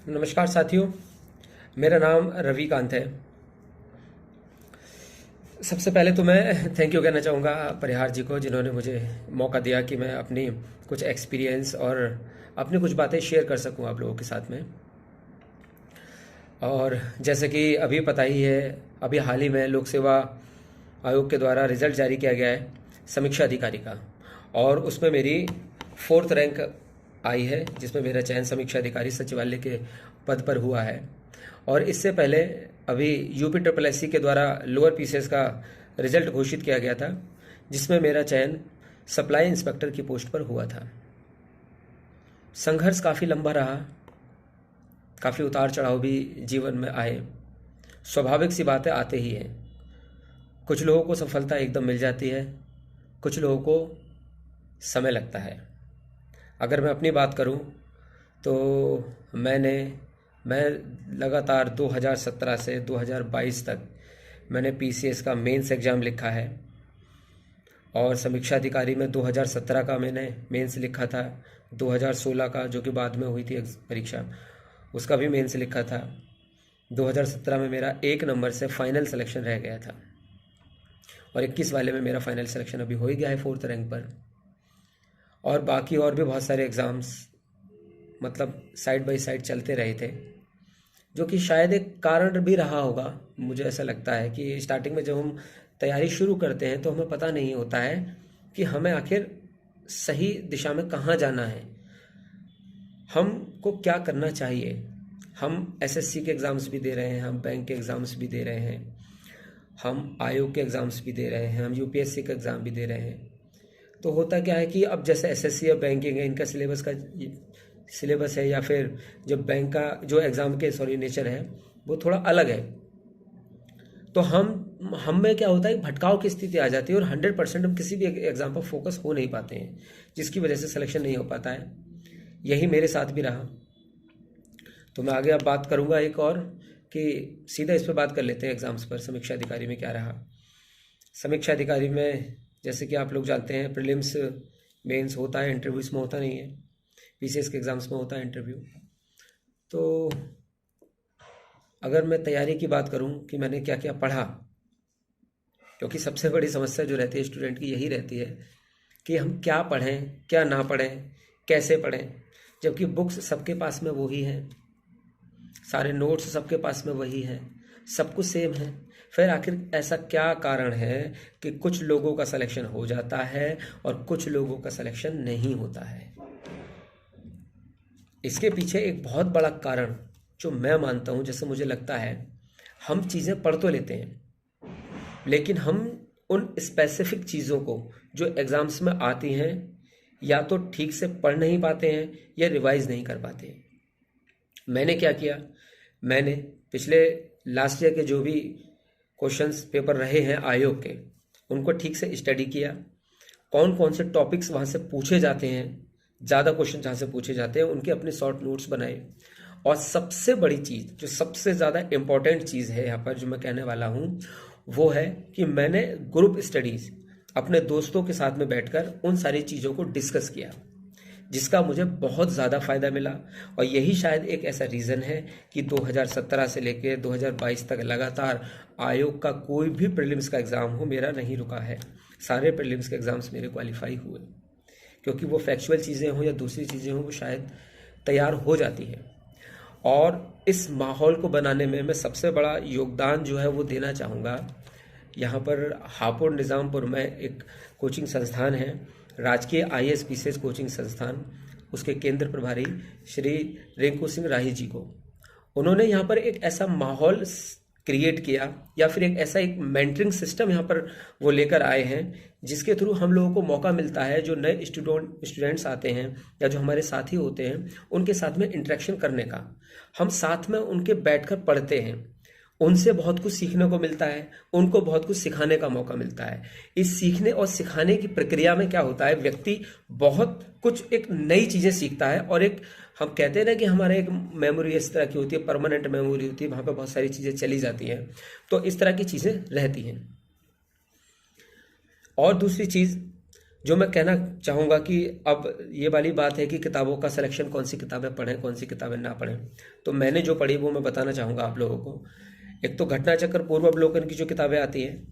नमस्कार साथियों, मेरा नाम रविकांत है। सबसे पहले तो मैं थैंक यू कहना चाहूँगा परिहार जी को, जिन्होंने मुझे मौका दिया कि मैं अपनी कुछ एक्सपीरियंस और अपनी कुछ बातें शेयर कर सकूँ आप लोगों के साथ में। और जैसे कि अभी पता ही है, अभी हाल ही में लोक सेवा आयोग के द्वारा रिजल्ट जारी किया गया है समीक्षा अधिकारी का, और उसमें मेरी 4th रैंक आई है, जिसमें मेरा चयन समीक्षा अधिकारी सचिवालय के पद पर हुआ है। और इससे पहले अभी UPSSSC के द्वारा लोअर पीसीएस का रिजल्ट घोषित किया गया था, जिसमें मेरा चयन सप्लाई इंस्पेक्टर की पोस्ट पर हुआ था। संघर्ष काफ़ी लंबा रहा, काफ़ी उतार चढ़ाव भी जीवन में आए। स्वाभाविक सी बातें आते ही हैं। कुछ लोगों को सफलता एकदम मिल जाती है, कुछ लोगों को समय लगता है। अगर मैं अपनी बात करूं तो मैं लगातार 2017 से 2022 तक मैंने पीसीएस का मेंस एग्ज़ाम लिखा है, और समीक्षा अधिकारी में 2017 का मैंने मेंस लिखा था, 2016 का जो कि बाद में हुई थी परीक्षा, उसका भी मेंस लिखा था। 2017 में मेरा 1 नंबर से फाइनल सिलेक्शन रह गया था, और 21 वाले में मेरा फाइनल सिलेक्शन अभी हो ही गया है 4th रैंक पर। और बाकी और भी बहुत सारे एग्ज़ाम्स मतलब साइड बाय साइड चलते रहे थे, जो कि शायद एक कारण भी रहा होगा। मुझे ऐसा लगता है कि स्टार्टिंग में जब हम तैयारी शुरू करते हैं तो हमें पता नहीं होता है कि हमें आखिर सही दिशा में कहाँ जाना है, हमको क्या करना चाहिए। हम एसएससी के एग्ज़ाम्स भी दे रहे हैं, हम बैंक के एग्ज़ाम्स भी दे रहे हैं, हम आयोग के एग्ज़ाम्स भी दे रहे हैं, हम यूपीएससी का एग्ज़ाम भी दे रहे हैं। तो होता क्या है कि अब जैसे एसएससी या बैंकिंग है, इनका सिलेबस है, या फिर जब बैंक का जो एग्ज़ाम के नेचर है वो थोड़ा अलग है, तो हम में क्या होता है, भटकाव की स्थिति आ जाती है, और 100% हम किसी भी एग्ज़ाम पर फोकस हो नहीं पाते हैं, जिसकी वजह से सिलेक्शन नहीं हो पाता है। यही मेरे साथ भी रहा। तो मैं आगे अब बात करूंगा एक और, कि सीधा इस पर बात कर लेते हैं एग्ज़ाम्स पर। समीक्षा अधिकारी में क्या रहा। समीक्षा अधिकारी में जैसे कि आप लोग जानते हैं, प्रीलिम्स मेंस होता है, इंटरव्यू इसमें होता नहीं है। पीसीएस के एग्ज़ाम्स में होता है इंटरव्यू। तो अगर मैं तैयारी की बात करूं कि मैंने क्या क्या पढ़ा, क्योंकि सबसे बड़ी समस्या जो रहती है स्टूडेंट की यही रहती है कि हम क्या पढ़ें, क्या ना पढ़ें, कैसे पढ़ें, जबकि बुक्स सबके पास में वही हैं, सारे नोट्स सबके पास में वही हैं, सब कुछ सेम है। फिर आखिर ऐसा क्या कारण है कि कुछ लोगों का सिलेक्शन हो जाता है और कुछ लोगों का सिलेक्शन नहीं होता है। इसके पीछे एक बहुत बड़ा कारण जो मैं मानता हूं, जैसे मुझे लगता है, हम चीज़ें पढ़ तो लेते हैं, लेकिन हम उन स्पेसिफिक चीज़ों को जो एग्ज़ाम्स में आती हैं या तो ठीक से पढ़ नहीं पाते हैं या रिवाइज नहीं कर पाते हैं। मैंने क्या किया, मैंने पिछले लास्ट ईयर के जो भी क्वेश्चंस पेपर रहे हैं आयोग के, उनको ठीक से स्टडी किया, कौन कौन से टॉपिक्स वहाँ से पूछे जाते हैं, ज़्यादा क्वेश्चन जहाँ से पूछे जाते हैं उनके अपने शॉर्ट नोट्स बनाए। और सबसे बड़ी चीज़, जो सबसे ज़्यादा इम्पोर्टेंट चीज़ है यहाँ पर जो मैं कहने वाला हूँ, वो है कि मैंने ग्रुप स्टडीज़ अपने दोस्तों के साथ में बैठकर उन सारी चीज़ों को डिस्कस किया, जिसका मुझे बहुत ज़्यादा फ़ायदा मिला। और यही शायद एक ऐसा रीज़न है कि 2017 से लेकर 2022 तक लगातार आयोग का कोई भी प्रीलिम्स का एग्ज़ाम हो मेरा नहीं रुका है। सारे प्रीलिम्स के एग्ज़ाम्स मेरे क्वालिफाई हुए, क्योंकि वो फैक्चुअल चीज़ें हों या दूसरी चीज़ें हों, वो शायद तैयार हो जाती है। और इस माहौल को बनाने में मैं सबसे बड़ा योगदान जो है वो देना चाहूँगा। यहाँ पर हापुड़ निज़ामपुर में एक कोचिंग संस्थान है, राजकीय आईएएस पीसीएस कोचिंग संस्थान, उसके केंद्र प्रभारी श्री रिंकू सिंह राही जी को। उन्होंने यहाँ पर एक ऐसा माहौल क्रिएट किया, या फिर एक मेंटरिंग सिस्टम यहाँ पर वो लेकर आए हैं, जिसके थ्रू हम लोगों को मौका मिलता है, जो नए स्टूडेंट्स आते हैं या जो हमारे साथी होते हैं, उनके साथ में इंटरेक्शन करने का। हम साथ में उनके बैठकर पढ़ते हैं, उनसे बहुत कुछ सीखने को मिलता है, उनको बहुत कुछ सिखाने का मौका मिलता है। इस सीखने और सिखाने की प्रक्रिया में क्या होता है, व्यक्ति बहुत कुछ एक नई चीज़ें सीखता है, और एक हम कहते हैं ना कि हमारे एक मेमोरी इस तरह की होती है, परमानेंट मेमोरी होती है, वहाँ पे बहुत सारी चीज़ें चली जाती हैं, तो इस तरह की चीज़ें रहती हैं। और दूसरी चीज़ जो मैं कहना चाहूँगा कि अब ये वाली बात है कि किताबों का सिलेक्शन, कौन सी किताबें पढ़ें कौन सी किताबें ना पढ़ें। तो मैंने जो पढ़ी वो मैं बताना चाहूँगा आप लोगों को। एक तो घटना चक्र पूर्व अवलोकन की जो किताबें आती हैं,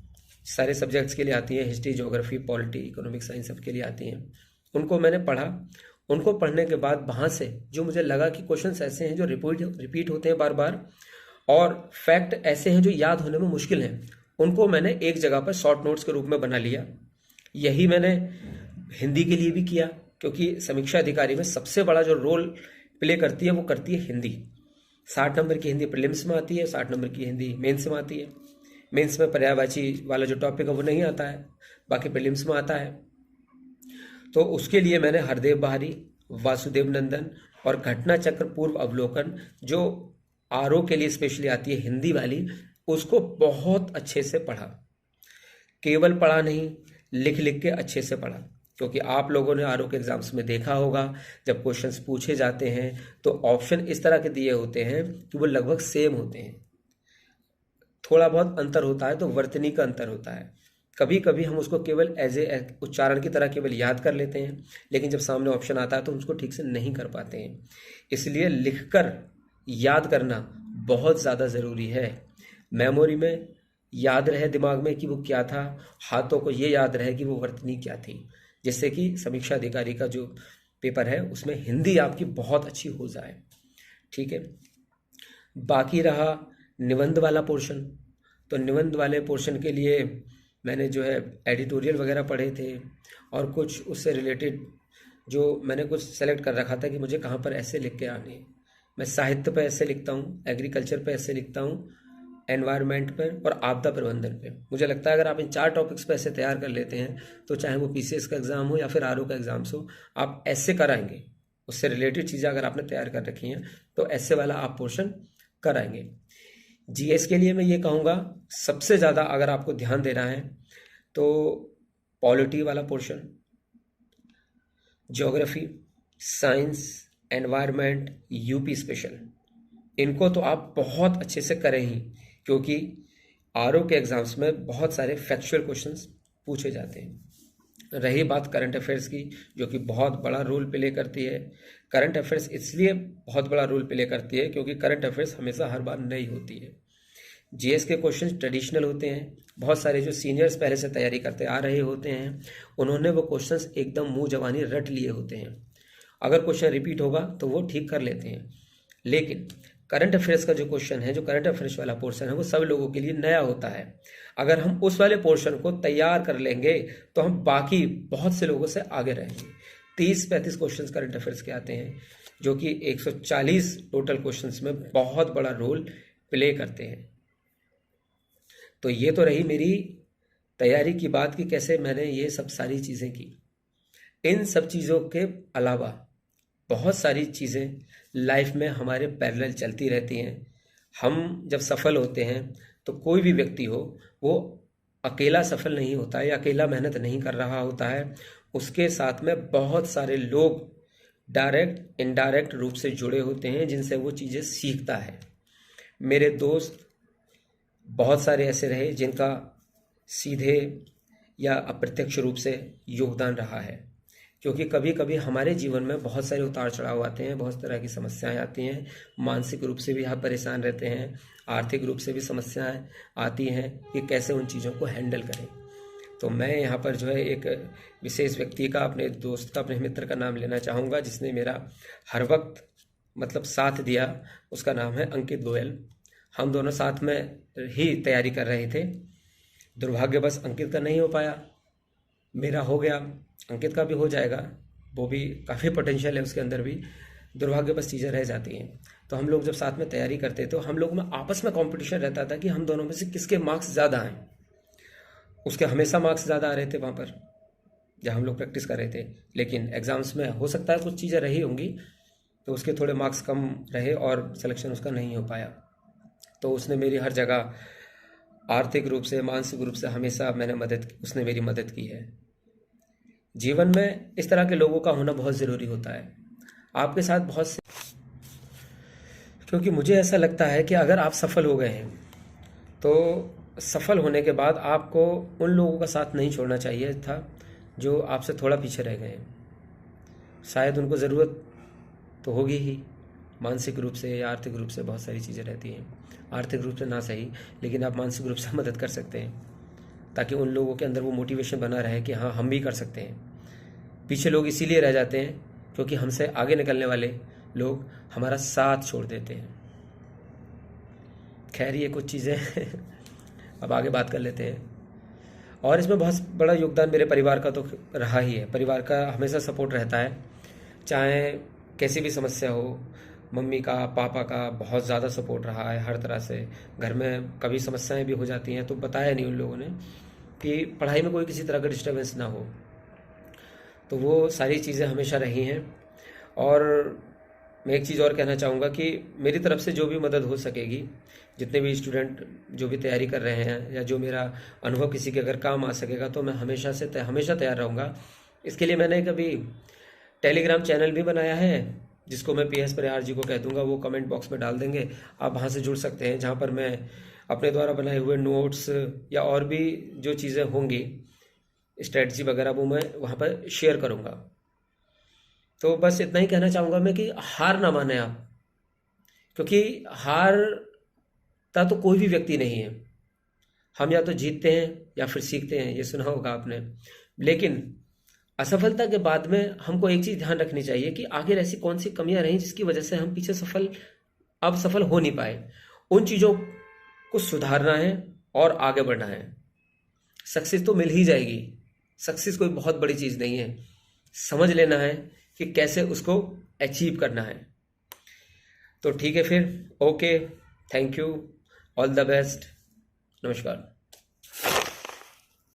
सारे सब्जेक्ट्स के लिए आती हैं, history, geography, polity, economic science सबके लिए आती हैं, उनको मैंने पढ़ा। उनको पढ़ने के बाद वहाँ से जो मुझे लगा कि क्वेश्चंस ऐसे हैं जो रिपीट होते हैं बार बार, और फैक्ट ऐसे हैं जो याद होने में मुश्किल हैं, उनको मैंने एक जगह पर शॉर्ट नोट्स के रूप में बना लिया। यही मैंने हिंदी के लिए भी किया, क्योंकि समीक्षा अधिकारी में सबसे बड़ा जो रोल प्ले करती है वो करती है हिंदी। 60 नंबर की हिंदी प्रीलिम्स में आती है, 60 नंबर की हिंदी मेंस में आती है। मेंस में पर्यायवाची वाला जो टॉपिक है वो नहीं आता है, बाकी प्रीलिम्स में आता है। तो उसके लिए मैंने हरदेव बहारी, वासुदेव नंदन और घटना चक्र पूर्व अवलोकन जो आरओ के लिए स्पेशली आती है हिंदी वाली, उसको बहुत अच्छे से पढ़ा। केवल पढ़ा नहीं, लिख लिख के अच्छे से पढ़ा। क्योंकि आप लोगों ने आरओ के एग्जाम्स में देखा होगा, जब क्वेश्चंस पूछे जाते हैं तो ऑप्शन इस तरह के दिए होते हैं कि वो लगभग सेम होते हैं। थोड़ा बहुत अंतर होता है तो वर्तनी का अंतर होता है। कभी कभी हम उसको केवल एज ए उच्चारण की तरह केवल याद कर लेते हैं, लेकिन जब सामने ऑप्शन आता है तो उसको ठीक से नहीं कर पाते हैं। इसलिए लिखकर याद करना बहुत ज़्यादा ज़रूरी है। मेमोरी में याद रहे दिमाग में कि वो क्या था, हाथों को ये याद रहे कि वो वर्तनी क्या थी, जिससे कि समीक्षा अधिकारी का जो पेपर है उसमें हिंदी आपकी बहुत अच्छी हो जाए। ठीक है, बाकी रहा निबंध वाला पोर्शन। तो निबंध वाले पोर्शन के लिए मैंने जो है एडिटोरियल वगैरह पढ़े थे, और कुछ उससे रिलेटेड जो मैंने कुछ सेलेक्ट कर रखा था कि मुझे कहाँ पर ऐसे लिख के आने हैं। मैं साहित्य पे ऐसे लिखता हूँ, एग्रीकल्चर पे ऐसे लिखता हूँ, एनवायरनमेंट पर और आपदा प्रबंधन पे। मुझे लगता है अगर आप इन 4 टॉपिक्स पे ऐसे तैयार कर लेते हैं तो चाहे वो पीसीएस का एग्ज़ाम हो या फिर आरओ का एग्ज़ाम्स हो, आप ऐसे कराएंगे। उससे रिलेटेड चीज़ें अगर आपने तैयार कर रखी हैं तो ऐसे वाला आप पोर्शन कराएंगे। जीएस के लिए मैं ये कहूँगा सबसे ज़्यादा अगर आपको ध्यान देना है तो पॉलिटी वाला portion, geography, science, environment, UP special, इनको तो आप बहुत अच्छे से करें ही, क्योंकि आरओ के एग्ज़ाम्स में बहुत सारे फैक्चुअल क्वेश्चंस पूछे जाते हैं। रही बात करंट अफेयर्स की, जो कि बहुत बड़ा रोल प्ले करती है। करंट अफेयर्स इसलिए बहुत बड़ा रोल प्ले करती है क्योंकि करंट अफेयर्स हमेशा हर बार नई होती है। जीएस के क्वेश्चंस ट्रेडिशनल होते हैं। बहुत सारे जो सीनियर्स पहले से तैयारी करते आ रहे होते हैं, उन्होंने वो क्वेश्चंस एकदम मुंह जबानी रट लिए होते हैं। अगर क्वेश्चन रिपीट होगा तो वो ठीक कर लेते हैं, लेकिन करंट अफेयर्स का जो क्वेश्चन है, जो करंट अफेयर्स वाला पोर्शन है, वो सब लोगों के लिए नया होता है। अगर हम उस वाले पोर्शन को तैयार कर लेंगे तो हम बाकी बहुत से लोगों से आगे रहेंगे। 30-35 क्वेश्चंस करंट अफेयर्स के आते हैं, जो कि 140 टोटल क्वेश्चंस में बहुत बड़ा रोल प्ले करते हैं। तो ये तो रही मेरी तैयारी की बात कि कैसे मैंने ये सब सारी चीज़ें की। इन सब चीज़ों के अलावा बहुत सारी चीज़ें लाइफ में हमारे पैरेलल चलती रहती हैं। हम जब सफल होते हैं तो कोई भी व्यक्ति हो, वो अकेला सफल नहीं होता है या अकेला मेहनत नहीं कर रहा होता है। उसके साथ में बहुत सारे लोग डायरेक्ट इनडायरेक्ट रूप से जुड़े होते हैं, जिनसे वो चीज़ें सीखता है। मेरे दोस्त बहुत सारे ऐसे रहे जिनका सीधे या अप्रत्यक्ष रूप से योगदान रहा है, क्योंकि कभी कभी हमारे जीवन में बहुत सारे उतार चढ़ाव आते हैं, बहुत तरह की समस्याएं आती हैं। मानसिक रूप से भी हम परेशान रहते हैं, आर्थिक रूप से भी समस्याएं आती हैं कि कैसे उन चीज़ों को हैंडल करें। तो मैं यहाँ पर जो है एक विशेष व्यक्ति का, अपने दोस्त का, अपने मित्र का नाम लेना चाहूँगा, जिसने मेरा हर वक्त मतलब साथ दिया। उसका नाम है अंकित गोयल। हम दोनों साथ में ही तैयारी कर रहे थे। दुर्भाग्यवश अंकित का नहीं हो पाया, मेरा हो गया, अंकित का भी हो जाएगा। वो भी काफ़ी पोटेंशियल है उसके अंदर भी, दुर्भाग्यवश चीज़ें रह जाती हैं। तो हम लोग जब साथ में तैयारी करते तो हम लोग में आपस में कंपटीशन रहता था कि हम दोनों में से किसके मार्क्स ज़्यादा आए। उसके हमेशा मार्क्स ज़्यादा आ रहे थे वहाँ पर जब हम लोग प्रैक्टिस कर रहे थे, लेकिन एग्ज़ाम्स में हो सकता है कुछ चीज़ें रही होंगी तो उसके थोड़े मार्क्स कम रहे और सिलेक्शन उसका नहीं हो पाया। तो उसने मेरी हर जगह आर्थिक रूप से, मानसिक रूप से हमेशा उसने मेरी मदद की है। जीवन में इस तरह के लोगों का होना बहुत ज़रूरी होता है आपके साथ बहुत से, क्योंकि मुझे ऐसा लगता है कि अगर आप सफल हो गए हैं तो सफल होने के बाद आपको उन लोगों का साथ नहीं छोड़ना चाहिए था जो आपसे थोड़ा पीछे रह गए हैं। शायद उनको ज़रूरत तो होगी ही, मानसिक रूप से या आर्थिक रूप से बहुत सारी चीज़ें रहती हैं। आर्थिक रूप से ना सही, लेकिन आप मानसिक रूप से मदद कर सकते हैं, ताकि उन लोगों के अंदर वो मोटिवेशन बना रहे कि हाँ हम भी कर सकते हैं। पीछे लोग इसीलिए रह जाते हैं क्योंकि हमसे आगे निकलने वाले लोग हमारा साथ छोड़ देते हैं। खैर, ये कुछ चीज़ें अब आगे बात कर लेते हैं। और इसमें बहुत बड़ा योगदान मेरे परिवार का तो रहा ही है। परिवार का हमेशा सपोर्ट रहता है, चाहे कैसी भी समस्या हो। मम्मी का, पापा का बहुत ज़्यादा सपोर्ट रहा है हर तरह से। घर में कभी समस्याएं भी हो जाती हैं तो बताया नहीं उन लोगों ने कि पढ़ाई में कोई किसी तरह का डिस्टर्बेंस ना हो, तो वो सारी चीज़ें हमेशा रही हैं। और मैं एक चीज़ और कहना चाहूँगा कि मेरी तरफ से जो भी मदद हो सकेगी, जितने भी स्टूडेंट जो भी तैयारी कर रहे हैं, या जो मेरा अनुभव किसी के अगर काम आ सकेगा, तो मैं हमेशा तैयार रहूँगा। इसके लिए मैंने कभी टेलीग्राम चैनल भी बनाया है, जिसको मैं PS प्रयार जी को कह दूँगा, वो कमेंट बॉक्स में डाल देंगे, आप वहाँ से जुड़ सकते हैं, जहाँ पर मैं अपने द्वारा बनाए हुए नोट्स या और भी जो चीज़ें होंगी, स्ट्रेटजी वगैरह, वो मैं वहाँ पर शेयर करूँगा। तो बस इतना ही कहना चाहूँगा मैं कि हार ना माने आप, क्योंकि हारता तो कोई भी व्यक्ति नहीं है। हम या तो जीतते हैं या फिर सीखते हैं, ये सुना होगा आपने। लेकिन असफलता के बाद में हमको एक चीज़ ध्यान रखनी चाहिए कि आखिर ऐसी कौन सी कमियां रहीं जिसकी वजह से हम पीछे सफल हो नहीं पाए। उन चीज़ों को सुधारना है और आगे बढ़ना है। सक्सेस तो मिल ही जाएगी, सक्सेस कोई बहुत बड़ी चीज़ नहीं है। समझ लेना है कि कैसे उसको अचीव करना है। तो ठीक है फिर, okay, thank you, all the best, नमस्कार।